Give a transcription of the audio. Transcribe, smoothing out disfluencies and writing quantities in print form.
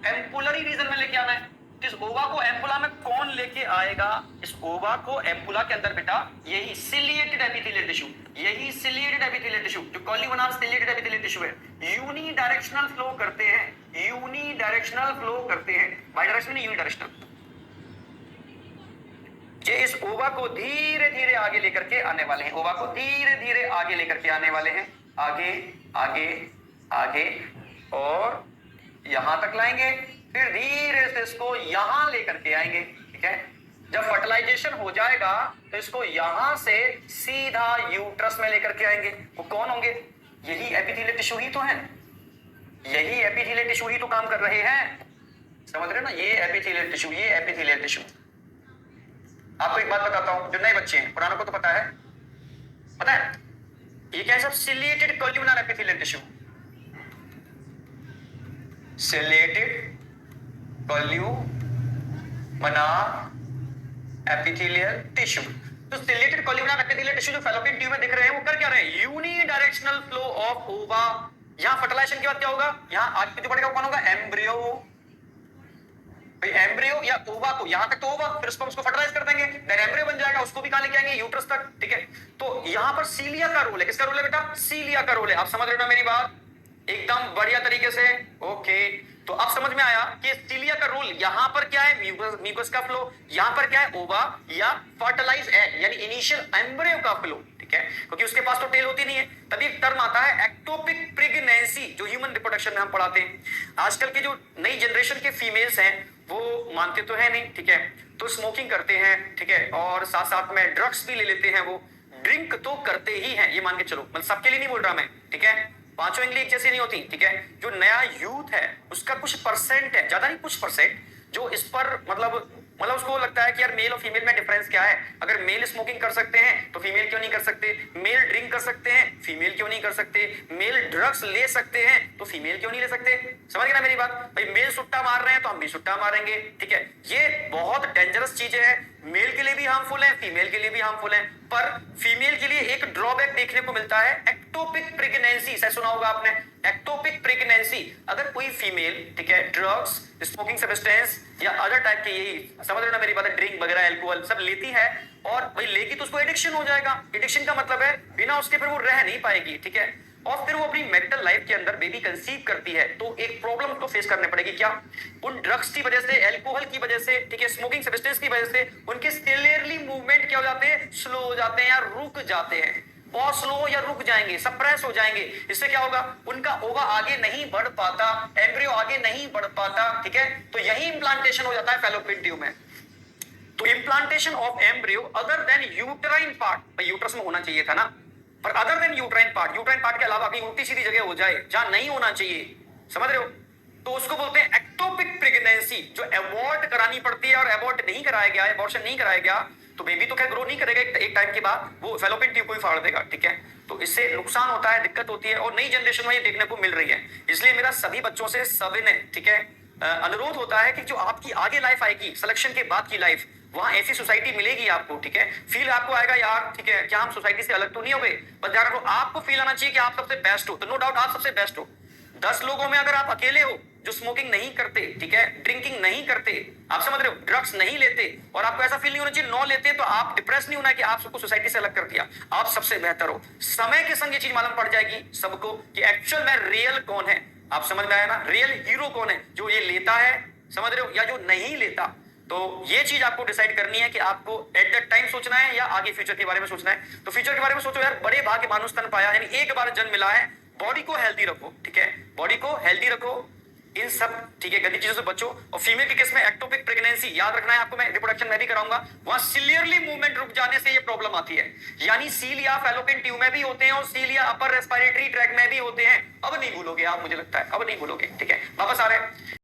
Ampullary region में लेके आना है। तो इस ओवा को एम्पुला में कौन लेके आएगा? इस ओवा को एम्पुला के अंदर बेटा यही सिलिएटेड एपिथेलियल टिश्यू, यही सिलिएटेड एपिथेलियल टिश्यू जो कॉलीगोनल सिलिएटेड एपिथेलियल टिश्यू है, यूनी डायरेक्शनल फ्लो करते हैं, यूनी डायरेक्शनल फ्लो करते हैं, बाई डायरेक्शनल नहीं, यूनी डायरेक्शनल। ये इस ओवा को धीरे धीरे आगे लेकर के आने वाले हैं, ओवा को धीरे धीरे आगे लेकर के आने वाले हैं, आगे आगे आगे और यहां तक लाएंगे, फिर धीरे से इसको यहां लेकर के आएंगे। ठीक है, जब फर्टिलाइजेशन हो जाएगा तो इसको यहां से सीधा यूट्रस में लेकर के आएंगे। वो कौन होंगे? यही एपिथेलियल टिश्यू ही तो है, यही एपिथेलियल टिश्यू ही तो काम कर रहे हैं। समझ रहे हो ना? ये एपिथेलियल टिश्यू, ये एपिथेलियल टिश्यू। आपको एक बात बताता हूं, जो नए बच्चे हैं, पुरानों को तो पता है, पता है ये क्या है सब? Ciliated columnar epithelial tissue, ciliated columnar epithelial tissue. तो सिलिएटेड कॉल्यूमिनल एपिथेलियल टिश्यू जो फैलोपियन ट्यूब में दिख रहे हैं, वो कर क्या रहे हैं? यूनी डायरेक्शनल फ्लो ऑफ ओवा। यहां फर्टिलाइजेशन के बाद क्या होगा? यहां आगे जो पड़ेगा कौन होगा? एम्ब्रियो। एम्ब्रियो या ओवा को यहां तक तो ओवा, फिर उसको फर्टिलाइज कर देंगे, देन एम्ब्रियो बन जाएगा, उसको भी कहां लेके आएंगे? यूट्रस तक। ठीक है, तो यहां पर सीलिया का रोल है। किसका रोल है बेटा? सीलिया का रोल है। आप समझ रहे हो ना मेरी बात? एकदम बढ़िया तरीके से। ओके, तो अब समझ में आया कि सीलिया का रोल यहां पर क्या है? म्यूकस का फ्लो। यहां पर क्या है? ओवा या फर्टिलाइज एग यानी इनिशियल एम्ब्रियो का फ्लो। ठीक है, क्योंकि उसके पास तो टेल होती नहीं है। तभी एक टर्म आता है एक्टोपिक प्रेगनेंसी, जो ह्यूमन रिप्रोडक्शन में हम पढ़ाते हैं। आजकल के जो नई जनरेशन के फीमेल्स हैं वो मानते तो है नहीं। ठीक है, तो स्मोकिंग करते हैं, ठीक है, और साथ साथ में ड्रग्स भी ले लेते हैं। वो ड्रिंक तो करते ही हैं, ये मान के चलो, मतलब सबके लिए नहीं बोल रहा मैं। ठीक है, पांचों इंग्लिश जैसी नहीं होती। ठीक है, जो नया यूथ है उसका कुछ परसेंट है, ज्यादा नहीं, कुछ परसेंट, जो इस पर मतलब उसको लगता है कि यार मेल और फीमेल में डिफरेंस क्या है? अगर मेल स्मोकिंग कर सकते हैं तो फीमेल क्यों नहीं कर सकते? मेल ड्रिंक कर सकते हैं, फीमेल क्यों नहीं कर सकते? मेल ड्रग्स ले सकते हैं तो फीमेल क्यों नहीं ले सकते? समझ गए ना मेरी बात? भाई मेल सुट्टा मार रहे हैं तो हम भी सुट्टा मारेंगे। ठीक है, ये बहुत डेंजरस चीजें हैं, मेल के लिए भी हार्मफुल है, फीमेल के लिए भी हार्मफुल है। पर फीमेल के लिए एक ड्रॉबैक देखने को मिलता है, एक्टोपिक प्रेगनेंसी। शायद सुना होगा आपने, एक्टोपिक प्रेगनेंसी। अगर कोई फीमेल, ठीक है, ड्रग्स, स्मोकिंग सब्सटेंस या अदर टाइप के, यही समझ रहे हो ना मेरी बात, ड्रिंक वगैरह एल्कोहल सब लेती है और भाई लेगी तो उसको एडिक्शन हो जाएगा। एडिक्शन का मतलब है बिना उसके फिर वो रह नहीं पाएगी। ठीक है, और फिर वो अपनी मेंटल लाइफ के अंदर बेबी कंसीव करती है तो एक प्रॉब्लम तो फेस करने पड़ेगी। क्या? उन ड्रग्स की वजह से, एल्कोहल की वजह से, ठीक है, स्मोकिंग सब्सटेंस की वजह से उनके सेलुलरली मूवमेंट क्या हो जाते हैं? स्लो हो जाते हैं या रुक जाते हैं, बहुत स्लो या रुक जाएंगे, सप्रेस हो जाएंगे। इससे क्या होगा? उनका ओवा आगे नहीं बढ़ पाता, एम्ब्रियो आगे नहीं बढ़ पाता। ठीक है, तो यही इंप्लांटेशन हो जाता है फैलोपियन ट्यूब में। तो implantation of embryo other than uterine part, uterus में होना चाहिए था ना, पर अदर देन यूट्राइन पार्ट के अलावा कहीं उल्टी सीधी जगह हो जाए जहां नहीं होना चाहिए, समझ रहे हो, तो उसको बोलते हैं एक्टोपिक प्रेगनेंसी, जो अबॉर्ट करानी पड़ती है। और अबॉर्ट नहीं कराया गया, अबॉर्शन नहीं कराया गया तो बेबी तो क्या ग्रो नहीं करेगा, एक टाइम के बाद वो फैलोपियन ट्यूब को ही फाड़ देगा। ठीक है, तो इससे नुकसान होता है, दिक्कत होती है, और नई जनरेशन में ये देखने को मिल रही है। इसलिए मेरा सभी बच्चों से सविनय, ठीक है, अनुरोध होता है कि जो आपकी आगे लाइफ आएगी, सिलेक्शन के बाद की लाइफ, वहां ऐसी सोसाइटी मिलेगी आपको। ठीक है, फील आपको आएगा यार, ठीक है, क्या हम सोसाइटी से अलग तो नहीं हो गए? बस ध्यान रखो, आपको फील आना चाहिए कि आप सबसे बेस्ट हो। तो नो डाउट आप सबसे बेस्ट हो। 10 लोगों में अगर आप अकेले हो जो स्मोकिंग नहीं करते, ठीक है, ड्रिंकिंग नहीं करते, आप समझ रहे हो, ड्रग्स नहीं लेते, और आपको ऐसा फील नहीं होना चाहिए 9 लेते, तो आप डिप्रेस नहीं होना कि आप सबको सोसाइटी से अलग कर दिया। आप सबसे बेहतर हो। समय के संग ये चीज मालूम पड़ जाएगी सबको कि एक्चुअल में रियल कौन है। आप समझ में आया ना? रियल हीरो कौन है, जो ये लेता है, समझ रहे हो, या जो नहीं लेता। तो ये चीज आपको डिसाइड करनी है कि आपको एट दैट टाइम सोचना है या आगे फ्यूचर के बारे में सोचना है। तो फ्यूचर के बारे में सोचो यार, बड़े भाग्य मानुष तन पाया, यानी एक बार जन्म मिला है। बॉडी को हेल्दी रखो, ठीक है, बॉडी को हेल्दी रखो, इन सब, ठीक है, गंदी चीजों से बचो। और फीमेल के केस में एक्टोपिक प्रेगनेंसी याद रखना है आपको, मैं रिप्रोडक्शन में भी कराऊंगा, वहां सिलियरली मूवमेंट रुक जाने से ये प्रॉब्लम आती है। यानी सीलिया फैलोपियन ट्यूब में भी होते हैं और सीलिया अपर रेस्पिरेटरी ट्रैक में भी होते हैं। अब नहीं भूलोगे आप, मुझे लगता है अब नहीं भूलोगे। ठीक है, वापस आ रहे हैं।